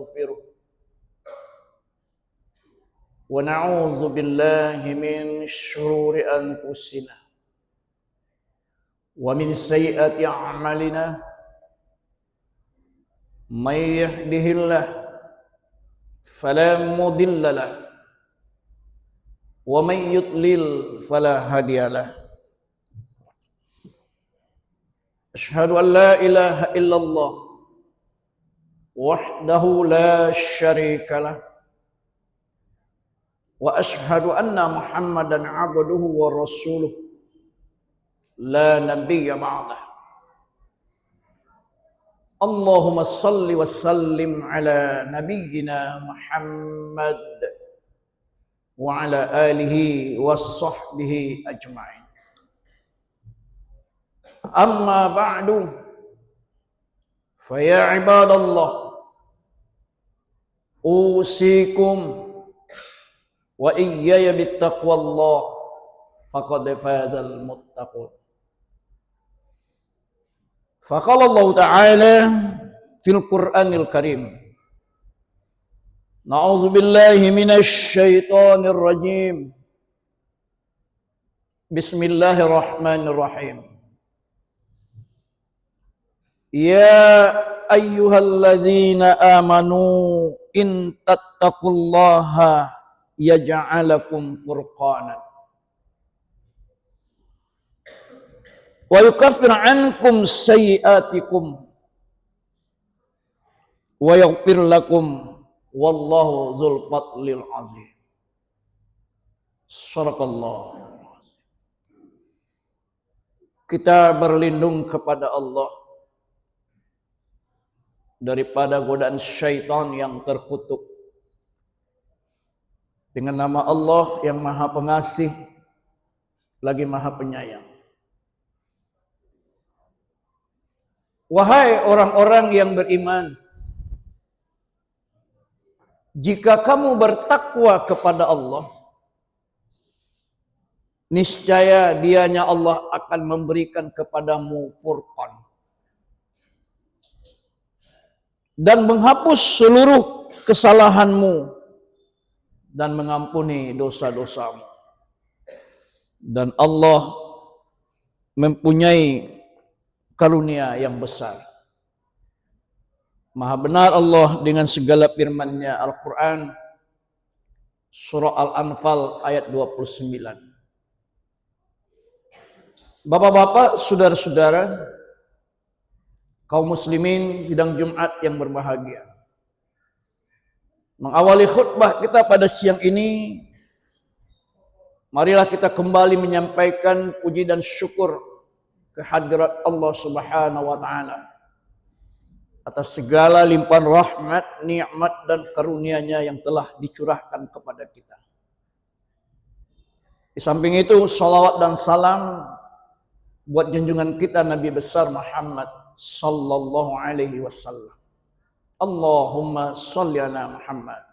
ونستغفره ونعوذ بالله من شرور أنفسنا ومن سيئات أعمالنا من يهده الله فلا مضل له ومن يضلل فلا هادي له. أشهد أن لا إله إلا الله وحده لا شريك له وأشهد أن محمدا عبده ورسوله لا نبي بعده. اللهم صل وسلم على نبينا محمد وعلى آله وصحبه أجمعين. أما بعد فيا عباد الله أوصيكم وإياي بالتقوى الله فقد فاز المتقون. فقال الله تعالى في القرآن الكريم: نعوذ بالله من الشيطان الرجيم بسم الله الرحمن الرحيم. يا أيها الذين آمنوا إن تتقوا الله يجعل لكم فرقانا ويكفر عنكم سيئاتكم ويغفر لكم والله ذو الفضل العظيم. Sadaqallah. Kita berlindung kepada Allah daripada godaan syaitan yang terkutuk dengan nama Allah yang Maha Pengasih lagi Maha Penyayang. Wahai orang-orang yang beriman, jika kamu bertakwa kepada Allah, niscaya Dianya Allah akan memberikan kepadamu furqan dan menghapus seluruh kesalahanmu dan mengampuni dosa-dosamu. Dan Allah mempunyai karunia yang besar. Maha benar Allah dengan segala firman-Nya. Al-Quran Surah Al-Anfal ayat 29. Bapak-bapak, saudara-saudara, kaum muslimin sidang Jumat yang berbahagia. Mengawali khutbah kita pada siang ini, marilah kita kembali menyampaikan puji dan syukur kehadirat Allah Subhanahu wa taala atas segala limpahan rahmat, nikmat dan karunia-Nya yang telah dicurahkan kepada kita. Di samping itu, salawat dan salam buat junjungan kita Nabi besar Muhammad sallallahu alaihi wasallam. Allahumma shalli ala Muhammad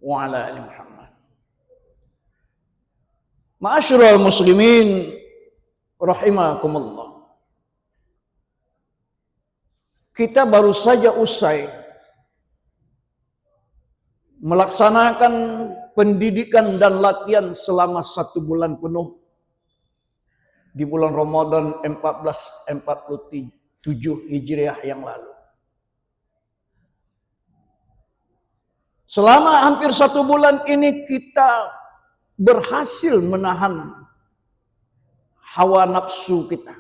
wa ala ali Muhammad. Ma'asyiral muslimin rahimakumullah. Kita baru saja usai melaksanakan pendidikan dan latihan selama 1 bulan penuh di bulan Ramadan 1447 Hijriah yang lalu. Selama hampir 1 bulan ini kita berhasil menahan hawa nafsu kita,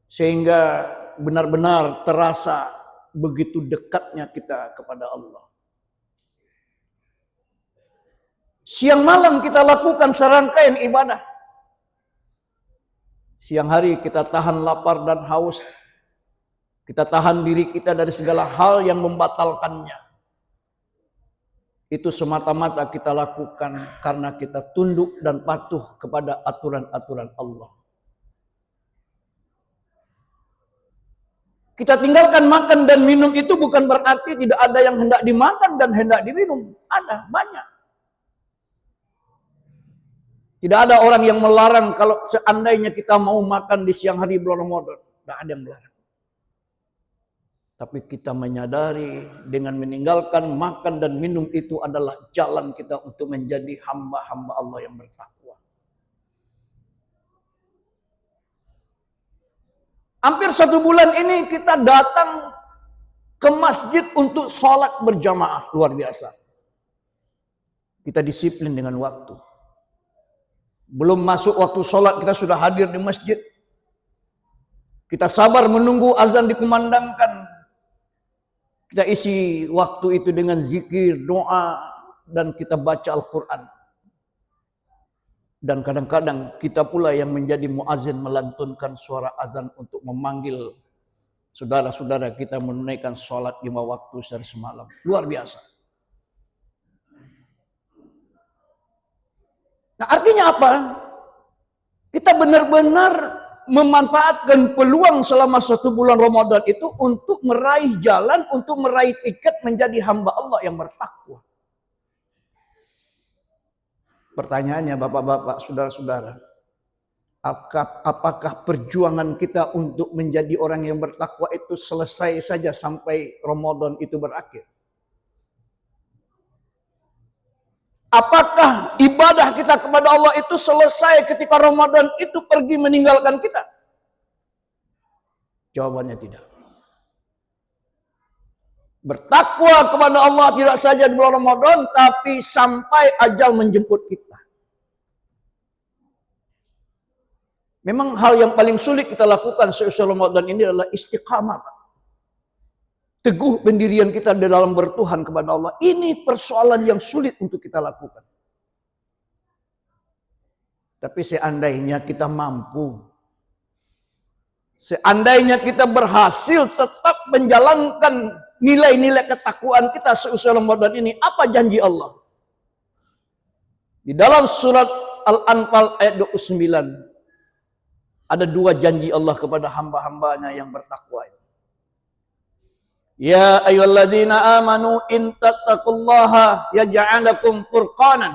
sehingga benar-benar terasa begitu dekatnya kita kepada Allah. Siang malam kita lakukan serangkaian ibadah. Siang hari kita tahan lapar dan haus. Kita tahan diri kita dari segala hal yang membatalkannya. Itu semata-mata kita lakukan karena kita tunduk dan patuh kepada aturan-aturan Allah. Kita tinggalkan makan dan minum itu bukan berarti tidak ada yang hendak dimakan dan hendak diminum. Ada, banyak. Tidak ada orang yang melarang kalau seandainya kita mau makan di siang hari bulan Ramadan. Tidak ada yang melarang. Tapi kita menyadari dengan meninggalkan makan dan minum itu adalah jalan kita untuk menjadi hamba-hamba Allah yang bertakwa. Hampir 1 bulan ini kita datang ke masjid untuk sholat berjamaah. Luar biasa. Kita disiplin dengan waktu. Belum masuk waktu sholat kita sudah hadir di masjid. Kita sabar menunggu azan dikumandangkan. Kita isi waktu itu dengan zikir, doa, dan kita baca Al-Quran. Dan kadang-kadang kita pula yang menjadi muazin melantunkan suara azan untuk memanggil saudara-saudara kita menunaikan sholat 5 waktu sehari semalam. Luar biasa. Nah, artinya apa? Kita benar-benar memanfaatkan peluang selama 1 bulan Ramadan itu untuk meraih jalan, untuk meraih tiket menjadi hamba Allah yang bertakwa. Pertanyaannya bapak-bapak, saudara-saudara, apakah perjuangan kita untuk menjadi orang yang bertakwa itu selesai saja sampai Ramadan itu berakhir? Apakah ibadah kita kepada Allah itu selesai ketika Ramadan itu pergi meninggalkan kita? Jawabannya tidak. Bertakwa kepada Allah tidak saja di bulan Ramadan, tapi sampai ajal menjemput kita. Memang hal yang paling sulit kita lakukan seusai Ramadan ini adalah istiqamah. Teguh pendirian kita di dalam bertuhan kepada Allah. Ini persoalan yang sulit untuk kita lakukan. Tapi seandainya kita mampu, seandainya kita berhasil tetap menjalankan nilai-nilai ketakwaan kita seusai Ramadan ini, apa janji Allah? Di dalam surat Al-Anfal ayat 29, ada 2 janji Allah kepada hamba-hambanya yang bertakwa. Ya ayyuhalladzina amanu in tattaqullaha yaj'al lakum furqanan.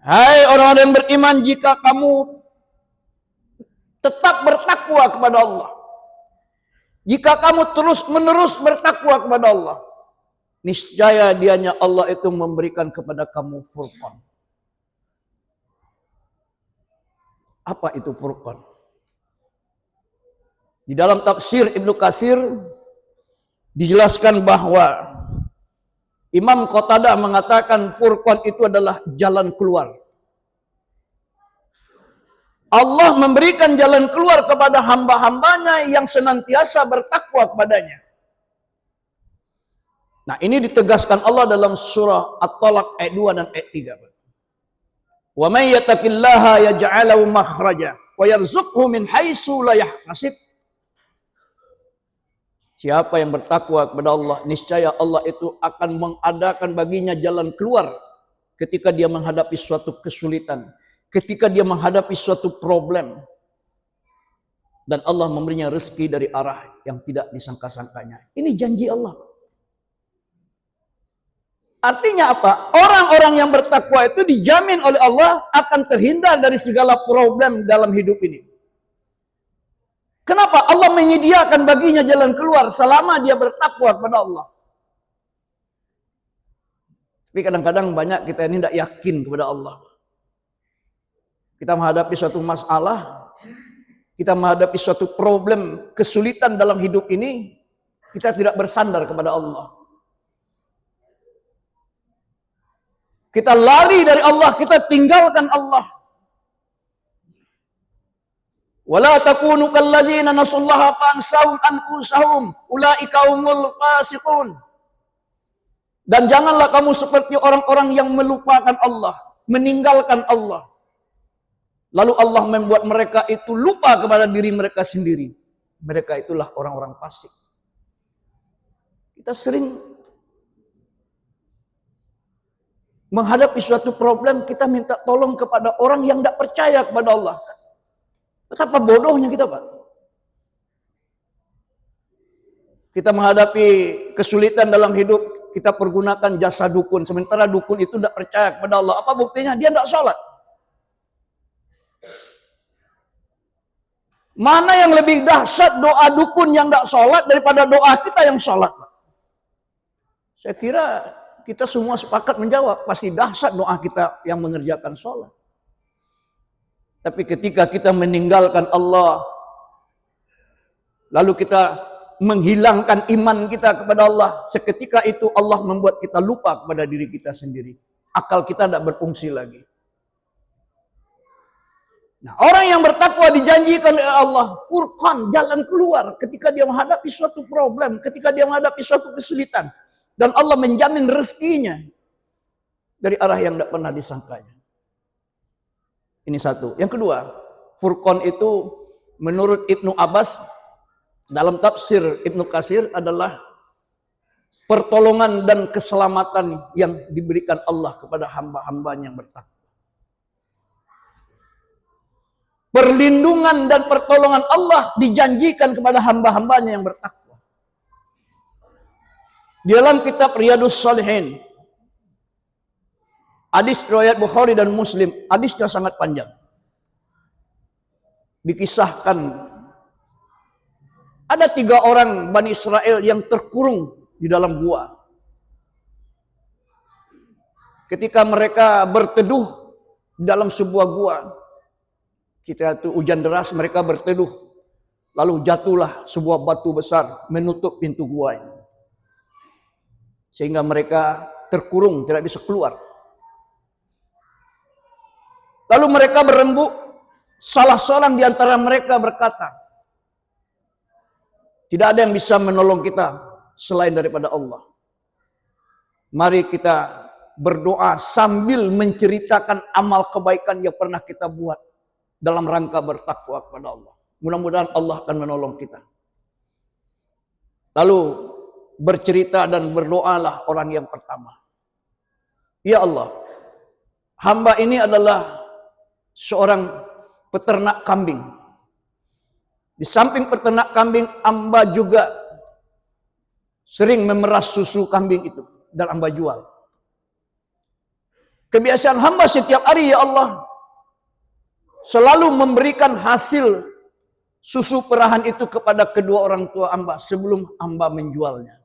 Hai orang-orang yang beriman, jika kamu tetap bertakwa kepada Allah, jika kamu terus-menerus bertakwa kepada Allah, niscaya dianya Allah itu memberikan kepada kamu furqan. Apa itu furqan? Di dalam tafsir Ibnu Katsir dijelaskan bahwa Imam Qatadah mengatakan furqan itu adalah jalan keluar. Allah memberikan jalan keluar kepada hamba-hambanya yang senantiasa bertakwa kepadanya. Nah, ini ditegaskan Allah dalam surah At-Talaq ayat 2 dan ayat 3. Wa may yattaqillaha yaj'al lahu makhraja wa yarzuqhu min haitsu la yahtasib. Siapa yang bertakwa kepada Allah, niscaya Allah itu akan mengadakan baginya jalan keluar ketika dia menghadapi suatu kesulitan, ketika dia menghadapi suatu problem. Dan Allah memberinya rezeki dari arah yang tidak disangka-sangkanya. Ini janji Allah. Artinya apa? Orang-orang yang bertakwa itu dijamin oleh Allah akan terhindar dari segala problem dalam hidup ini. Kenapa? Allah menyediakan baginya jalan keluar selama dia bertakwa kepada Allah. Tapi kadang-kadang banyak kita ini tidak yakin kepada Allah. Kita menghadapi suatu masalah, kita menghadapi suatu problem, kesulitan dalam hidup ini, kita tidak bersandar kepada Allah. Kita lari dari Allah, kita tinggalkan Allah. Wala takunu kallazina nasullaha fansahum anfusahum ulaika humul fasiqun. Dan janganlah kamu seperti orang-orang yang melupakan Allah, meninggalkan Allah. Lalu Allah membuat mereka itu lupa kepada diri mereka sendiri. Mereka itulah orang-orang fasik. Kita sering menghadapi suatu problem, kita minta tolong kepada orang yang tidak percaya kepada Allah. Betapa bodohnya kita, Pak. Kita menghadapi kesulitan dalam hidup, kita pergunakan jasa dukun. Sementara dukun itu tidak percaya kepada Allah. Apa buktinya? Dia tidak sholat. Mana yang lebih dahsyat doa dukun yang tidak sholat daripada doa kita yang sholat? Saya kira kita semua sepakat menjawab, pasti dahsyat doa kita yang mengerjakan sholat. Tapi ketika kita meninggalkan Allah, lalu kita menghilangkan iman kita kepada Allah, seketika itu Allah membuat kita lupa kepada diri kita sendiri. Akal kita tidak berfungsi lagi. Nah, orang yang bertakwa dijanjikan oleh Allah Furqan, jalan keluar ketika dia menghadapi suatu problem, ketika dia menghadapi suatu kesulitan, dan Allah menjamin rezekinya dari arah yang tidak pernah disangkanya. Ini satu. Yang kedua, Furqan itu menurut Ibnu Abbas dalam tafsir Ibnu Katsir adalah pertolongan dan keselamatan yang diberikan Allah kepada hamba-hambanya yang bertakwa. Perlindungan dan pertolongan Allah dijanjikan kepada hamba-hambanya yang bertakwa. Di dalam kitab Riyadhus Shalihin, hadis riwayat Bukhari dan Muslim, hadisnya sangat panjang. Dikisahkan ada 3 orang Bani Israel yang terkurung di dalam gua. Ketika mereka berteduh di dalam sebuah gua, kita itu hujan deras, mereka berteduh. Lalu jatuhlah sebuah batu besar menutup pintu gua ini. Sehingga mereka terkurung, tidak bisa keluar. Lalu mereka berembuk, salah seorang di antara mereka berkata, tidak ada yang bisa menolong kita selain daripada Allah. Mari kita berdoa sambil menceritakan amal kebaikan yang pernah kita buat dalam rangka bertakwa kepada Allah. Mudah-mudahan Allah akan menolong kita. Lalu bercerita dan berdoalah orang yang pertama. Ya Allah, hamba ini adalah seorang peternak kambing. Di samping peternak kambing, hamba juga sering memeras susu kambing itu dan hamba jual. Kebiasaan hamba setiap hari, ya Allah, selalu memberikan hasil susu perahan itu kepada kedua orang tua hamba sebelum hamba menjualnya.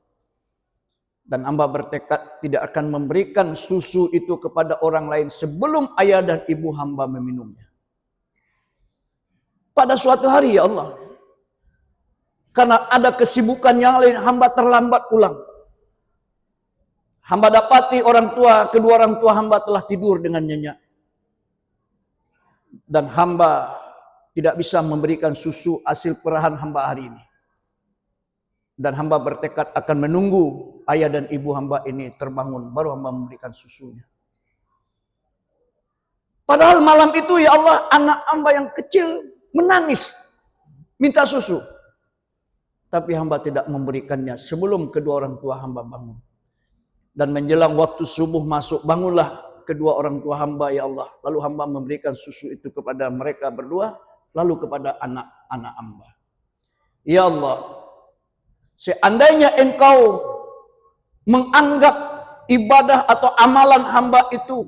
Dan hamba bertekad tidak akan memberikan susu itu kepada orang lain sebelum ayah dan ibu hamba meminumnya. Pada suatu hari, ya Allah, karena ada kesibukan yang lain, hamba terlambat pulang. Hamba dapati kedua orang tua hamba telah tidur dengan nyenyak. Dan hamba tidak bisa memberikan susu hasil perahan hamba hari ini. Dan hamba bertekad akan menunggu ayah dan ibu hamba ini terbangun, baru hamba memberikan susunya. Padahal malam itu, ya Allah, anak hamba yang kecil menangis, minta susu. Tapi hamba tidak memberikannya sebelum kedua orang tua hamba bangun. Dan menjelang waktu subuh masuk, bangunlah kedua orang tua hamba, ya Allah. Lalu hamba memberikan susu itu kepada mereka berdua, lalu kepada anak-anak hamba. Ya Allah, seandainya Engkau menganggap ibadah atau amalan hamba itu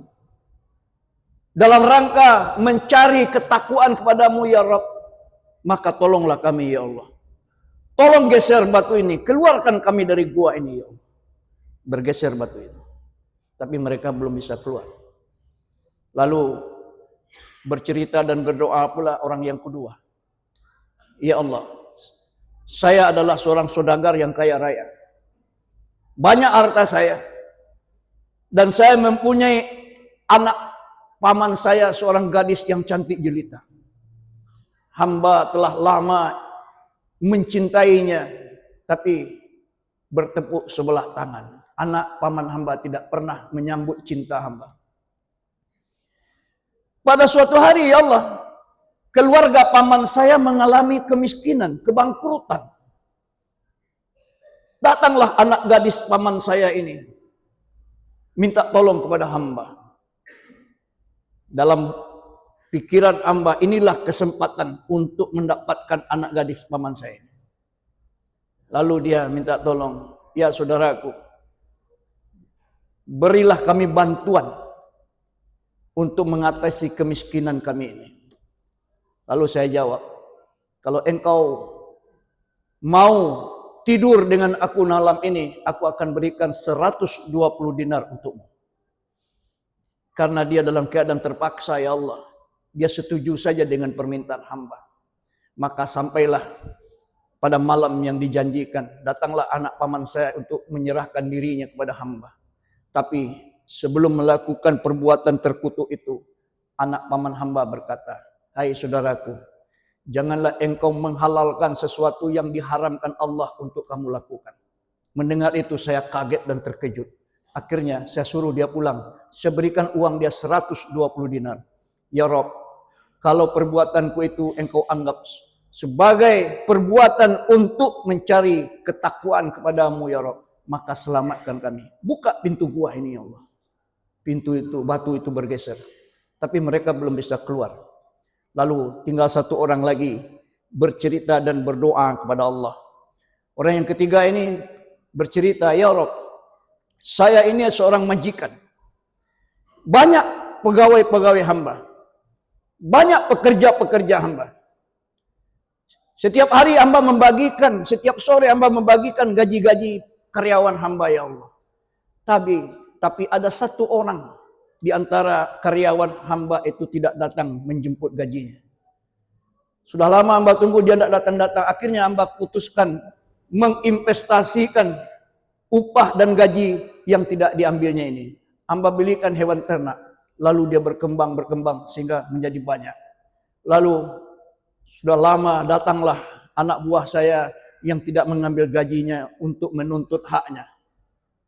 dalam rangka mencari ketakwaan kepadamu, ya Rabb, maka tolonglah kami, ya Allah. Tolong geser batu ini, keluarkan kami dari gua ini, ya Allah. Bergeser batu itu. Tapi mereka belum bisa keluar. Lalu bercerita dan berdoa pula orang yang kedua. Ya Allah, saya adalah seorang saudagar yang kaya raya. Banyak harta saya. Dan saya mempunyai anak paman saya, seorang gadis yang cantik jelita. Hamba telah lama mencintainya, tapi bertepuk sebelah tangan. Anak paman hamba tidak pernah menyambut cinta hamba. Pada suatu hari, ya Allah, keluarga paman saya mengalami kemiskinan, kebangkrutan. Datanglah anak gadis paman saya ini, minta tolong kepada hamba. Dalam pikiran hamba, inilah kesempatan untuk mendapatkan anak gadis paman saya ini. Lalu dia minta tolong, ya saudaraku, berilah kami bantuan untuk mengatasi kemiskinan kami ini. Lalu saya jawab, Kalau engkau mau tidur dengan aku malam ini, aku akan berikan 120 dinar untukmu. Karena dia dalam keadaan terpaksa, ya Allah. Dia setuju saja dengan permintaan hamba. Maka sampailah pada malam yang dijanjikan. Datanglah anak paman saya untuk menyerahkan dirinya kepada hamba. Tapi sebelum melakukan perbuatan terkutuk itu, anak paman hamba berkata, "Hai saudaraku, janganlah engkau menghalalkan sesuatu yang diharamkan Allah untuk kamu lakukan." Mendengar itu saya kaget dan terkejut. Akhirnya saya suruh dia pulang. Saya berikan uang dia 120 dinar. Ya Rob, kalau perbuatanku itu engkau anggap sebagai perbuatan untuk mencari ketakwaan kepadamu, ya Rob, maka selamatkan kami. Buka pintu gua ini, ya Allah. Pintu itu, batu itu bergeser. Tapi mereka belum bisa keluar. Lalu tinggal satu orang lagi bercerita dan berdoa kepada Allah. Orang yang ketiga ini bercerita, "Ya Rob, saya ini seorang majikan. Banyak pegawai-pegawai hamba. Banyak pekerja-pekerja hamba. Setiap hari hamba membagikan, setiap sore hamba membagikan gaji-gaji karyawan hamba, ya Allah. Tapi ada satu orang di antara karyawan hamba itu tidak datang menjemput gajinya. Sudah lama hamba tunggu, dia tidak datang-datang. Akhirnya hamba putuskan menginvestasikan upah dan gaji yang tidak diambilnya ini. Hamba belikan hewan ternak. Lalu dia berkembang sehingga menjadi banyak. Lalu sudah lama datanglah anak buah saya yang tidak mengambil gajinya untuk menuntut haknya.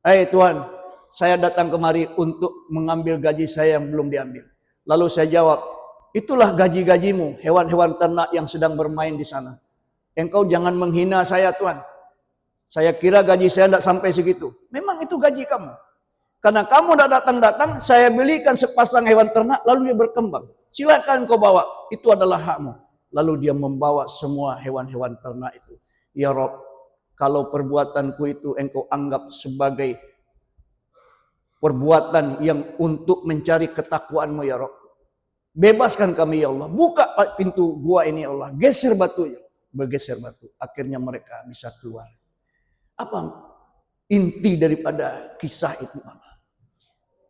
"Hai Tuhan, saya datang kemari untuk mengambil gaji saya yang belum diambil." Lalu saya jawab, "Itulah gaji-gajimu, hewan-hewan ternak yang sedang bermain di sana. Engkau jangan menghina saya, Tuhan. Saya kira gaji saya tidak sampai segitu." "Memang itu gaji kamu. Karena kamu tidak datang-datang, saya belikan sepasang hewan ternak, lalu dia berkembang. Silakan kau bawa, itu adalah hakmu." Lalu dia membawa semua hewan-hewan ternak itu. "Ya Rob, kalau perbuatanku itu engkau anggap sebagai perbuatan yang untuk mencari ketakwaanmu, ya Rob, bebaskan kami, ya Allah. Buka pintu gua ini, ya Allah. Geser batunya." Bergeser batu. Akhirnya mereka bisa keluar. Apa inti daripada kisah itu?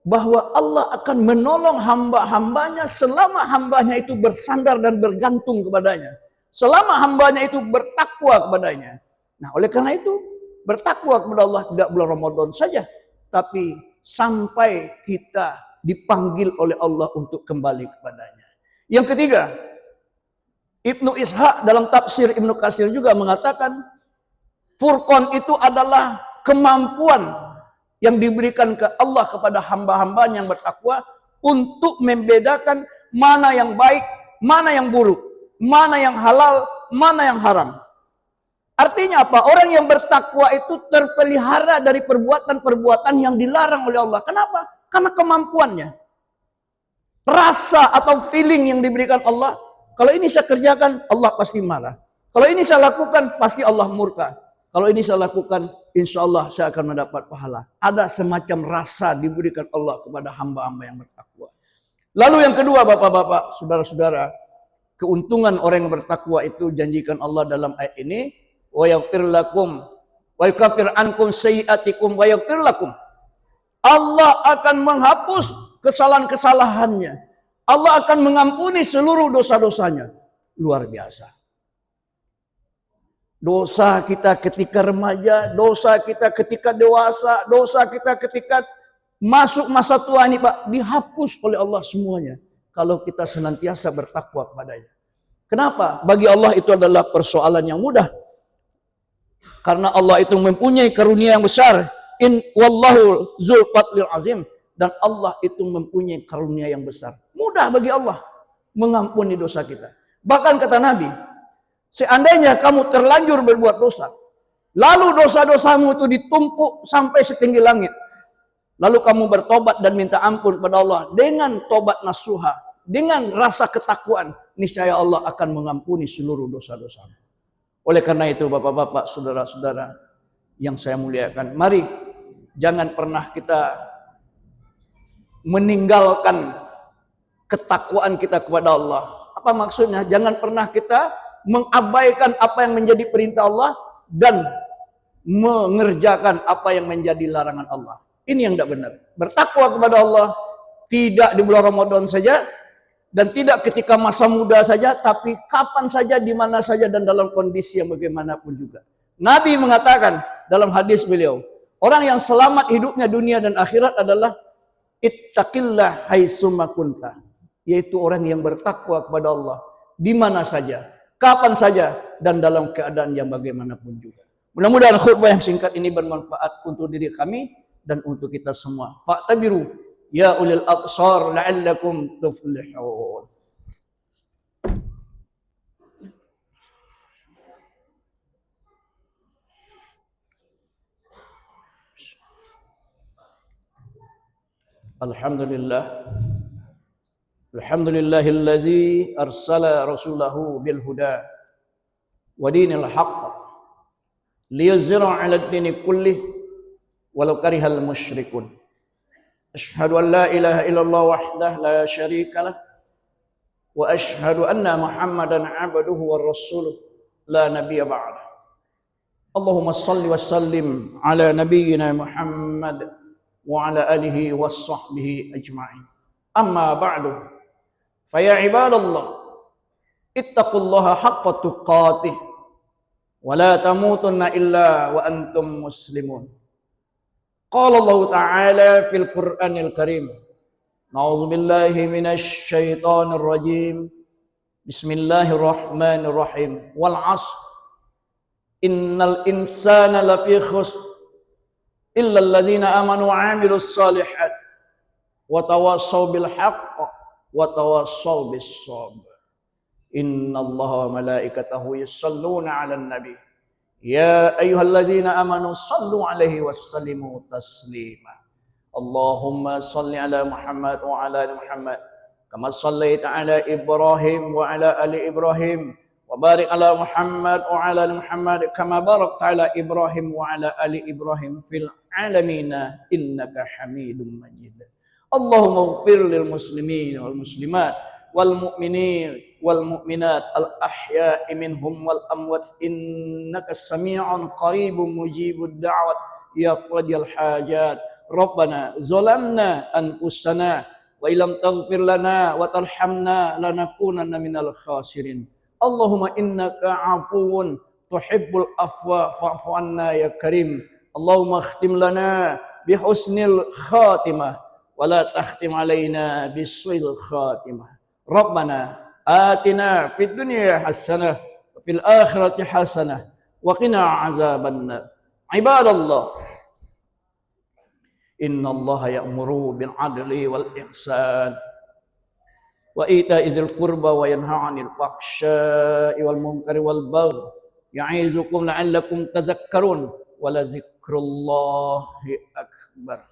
Bahwa Allah akan menolong hamba-hambanya selama hambanya itu bersandar dan bergantung kepadanya. Selama hambanya itu bertakwa kepadanya. Nah, oleh karena itu, bertakwa kepada Allah tidak bulan Ramadan saja, tapi sampai kita dipanggil oleh Allah untuk kembali kepadanya. Yang ketiga, Ibnu Ishaq dalam tafsir Ibnu Katsir juga mengatakan, Furqan itu adalah kemampuan yang diberikan ke Allah kepada hamba-hambanya yang bertakwa untuk membedakan mana yang baik, mana yang buruk, mana yang halal, mana yang haram. Artinya apa? Orang yang bertakwa itu terpelihara dari perbuatan-perbuatan yang dilarang oleh Allah. Kenapa? Karena kemampuannya. Rasa atau feeling yang diberikan Allah. Kalau ini saya kerjakan, Allah pasti marah. Kalau ini saya lakukan, pasti Allah murka. Kalau ini saya lakukan, insya Allah saya akan mendapat pahala. Ada semacam rasa diberikan Allah kepada hamba-hamba yang bertakwa. Lalu yang kedua, bapak-bapak, saudara-saudara, keuntungan orang yang bertakwa itu janjikan Allah dalam ayat ini, wa yaghfir lakum wa yukaffir ankum sayyi'atikum wa yaghfir lakum. Allah akan menghapus kesalahan-kesalahannya. Allah akan mengampuni seluruh dosa-dosanya. Luar biasa. Dosa kita ketika remaja, dosa kita ketika dewasa, dosa kita ketika masuk masa tua ini, Pak, dihapus oleh Allah semuanya. Kalau kita senantiasa bertakwa kepadanya. Kenapa? Bagi Allah itu adalah persoalan yang mudah. Karena Allah itu mempunyai karunia yang besar. In wallahu dzul fadlil azim. Dan Allah itu mempunyai karunia yang besar. Mudah bagi Allah mengampuni dosa kita. Bahkan kata Nabi, seandainya kamu terlanjur berbuat dosa, lalu dosa-dosamu itu ditumpuk sampai setinggi langit, lalu kamu bertobat dan minta ampun kepada Allah dengan tobat nasuha, dengan rasa ketakwaan, niscaya Allah akan mengampuni seluruh dosa-dosamu. Oleh karena itu, bapak-bapak, saudara-saudara yang saya muliakan, mari jangan pernah kita meninggalkan ketakwaan kita kepada Allah. Apa maksudnya? Jangan pernah kita mengabaikan apa yang menjadi perintah Allah dan mengerjakan apa yang menjadi larangan Allah. Ini yang tidak benar. Bertakwa kepada Allah tidak di bulan Ramadan saja dan tidak ketika masa muda saja, tapi kapan saja, di mana saja, dan dalam kondisi yang bagaimanapun juga. Nabi mengatakan dalam hadis beliau, orang yang selamat hidupnya dunia dan akhirat adalah ittaqillah haitsuma kunta, yaitu orang yang bertakwa kepada Allah di mana saja, kapan saja, dan dalam keadaan yang bagaimanapun juga. Mudah-mudahan khutbah yang singkat ini bermanfaat untuk diri kami dan untuk kita semua. Fa'tabiru ya ulil absar la'allakum tuflihun. Alhamdulillah. Alhamdulillahillazi arsala rasulahu bil huda wa dinil haqq liyuzhira 'ala ad-dini kullih walau karihal musyrikun. Asyhadu an la ilaha illallah wahdahu la syarika lah wa asyhadu anna Muhammadan 'abduhu wa rasuluh la nabiyya ba'dah. Allahumma shalli wa sallim ala nabiyyina Muhammad wa ala alihi wa sahbihi ajma'in. Amma ba'du. Fa ya ibadallah, ittaqullaha haqqa tuqatih wa la tamutunna illa wa antum muslimun. Qala Allah Ta'ala fil Qur'anil Karim. A'udzu billahi minasy syaithanir rajim. Bismillahirrahmanirrahim. Wal 'ashr. Innal insana lafi khusr illa alladhina amanu wa 'amilus shalihat wa tawassaw bil haqq wa tawassaw bis sabr. Innallaha wa malaikatahu yusholluna 'alan nabi. Ya ayyuhalladzina amanu shallu 'alaihi wassallimu taslima. Allahumma shalli 'ala Muhammad wa 'ala ali Muhammad kama shallaita 'ala Ibrahim wa 'ala ali Ibrahim wa barik 'ala Muhammad wa 'ala ali Muhammad kama barakta 'ala Ibrahim wa 'ala ali Ibrahim fil 'alamin innaka Hamidum Majid. Allahumma ighfir lil muslimin wal muslimat wal mu'minin wal mu'minat al ahya'i minhum wal amwat innaka sami'un qaribun mujibud da'wat ya qadiyal hajat. Rabbana zalamna anfusana wa illam taghfir lana wa tarhamna lanakunanna minal khasirin. Allahumma innaka 'afuwun tuhibbul afwa fa'fu 'anna ya karim. Allahumma khtim lana bihusnil khatimah wa la takhtim alaina bisu'il khatimah. Rabbana atina fid dunya hasanah wa fil akhirati hasanah wa qina azabannar. Ibadallah, innallaha ya'muru bil 'adli wal ihsan wa ita'i dzil qurba wa yanha 'anil fahsya'i wal munkari wal baghi ya'izukum la'allakum tadhakkarun wa la dzikrullahi akbar.